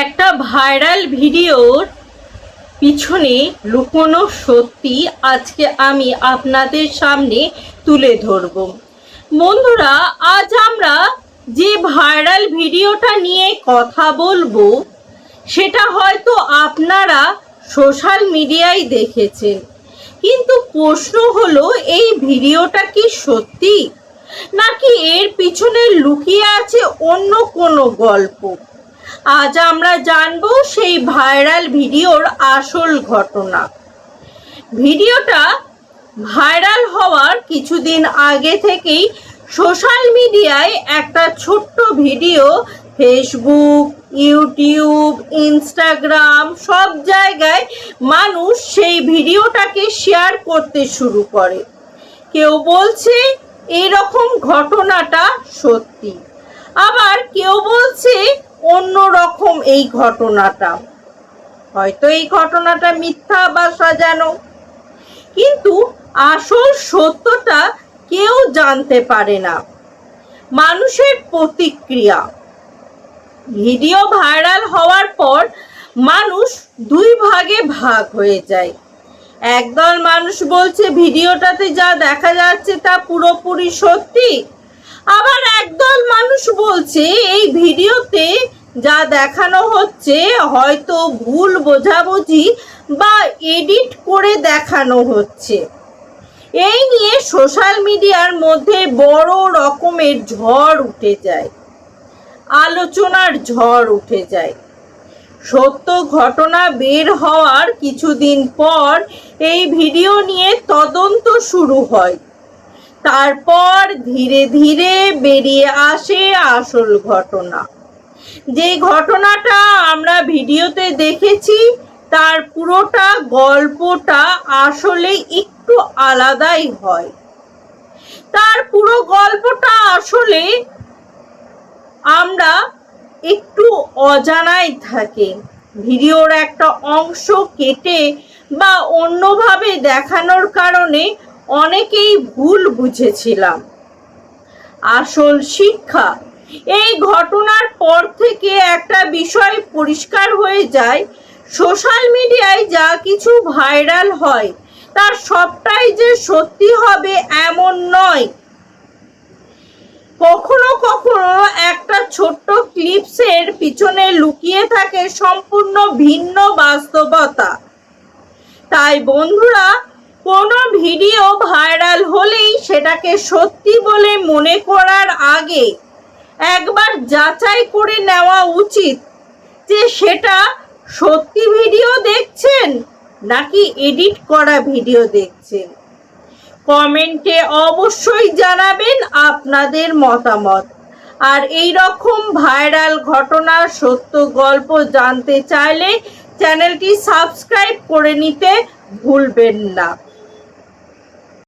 একটা ভাইরাল ভিডিওর পিছনে লুকোনো সত্যি আজকে আমি আপনাদের সামনে তুলে ধরব। বন্ধুরা, আজ আমরা যে ভাইরাল ভিডিওটা নিয়ে কথা বলবো সেটা হয়তো আপনারা সোশ্যাল মিডিয়ায় দেখেছেন, কিন্তু প্রশ্ন হলো এই ভিডিওটা কি সত্যি নাকি এর পিছনে লুকিয়ে আছে অন্য কোনো গল্প। আজ আমরা জানবো সেই ভাইরাল ভিডিওর আসল ঘটনা। ভিডিওটা ভাইরাল হওয়ার কিছুদিন আগে থেকেই সোশ্যাল মিডিয়ায় একটা ছোট্ট ভিডিও ফেসবুক, ইউটিউব, ইনস্টাগ্রাম সব জায়গায় মানুষ সেই ভিডিওটাকে শেয়ার করতে শুরু করে। কেউ বলছে এরকম ঘটনাটা সত্যি, আবার কেউ বলছে অন্য রকম এই ঘটনাটা, হয়তো এই ঘটনাটা মিথ্যা বা সাজানো, কিন্তু আসল সত্যটা কেউ জানতে পারে না। মানুষের প্রতিক্রিয়া। ভিডিও ভাইরাল হওয়ার পর মানুষ দুই ভাগে ভাগ হয়ে যায়। একদল মানুষ বলছে ভিডিওটাতে যা দেখা যাচ্ছে তা পুরোপুরি সত্যি, আবার একদল মানুষ বলছে এই ভিডিওতে যা দেখানো হচ্ছে হয়তো ভুল বোঝাবুঝি বা এডিট করে দেখানো হচ্ছে। এই নিয়ে সোশ্যাল মিডিয়ার মধ্যে বড় রকমের ঝড় উঠে যায়, আলোচনার ঝড় উঠে যায়। সত্য ঘটনা বের হওয়ার কিছুদিন পর এই ভিডিও নিয়ে তদন্ত শুরু হয়। তারপর ধীরে ধীরে বেরিয়ে আসে আসল ঘটনা। যে ঘটনাটা আমরা ভিডিওতে দেখেছি তার পুরোটা গল্পটা আসলে একটু আলাদাই হয়। তার পুরো গল্পটা আসলে আমরা একটু অজানাই থাকে। ভিডিওর একটা অংশ কেটে বা অন্যভাবে দেখানোর কারণে অনেকেই ভুল বুঝেছিলাম। আসল শিক্ষা, এই ঘটনার পর থেকে একটা বিষয় পরিষ্কার হয়ে যায়, সোশ্যাল মিডিয়ায় যা কিছু ভাইরাল হয় তার সবটাই যে সত্যি হবে এমন নয়। কখনো কখনো একটা ছোট্ট ক্লিপসের পিছনে লুকিয়ে থাকে সম্পূর্ণ ভিন্ন বাস্তবতা। তাই বন্ধুরা, কোনো ভিডিও ভাইরাল হলেই সেটাকে সত্যি বলে মনে করার আগে একবার যাচাই করে নেওয়া উচিত যে সেটা সত্যি ভিডিও দেখছেন নাকি এডিট করা ভিডিও দেখছেন। কমেন্টে অবশ্যই জানাবেন আপনাদের মতামত। আর এই রকম ভাইরাল ঘটনার সত্য গল্প জানতে চাইলে চ্যানেলটি সাবস্ক্রাইব করে নিতে ভুলবেন না।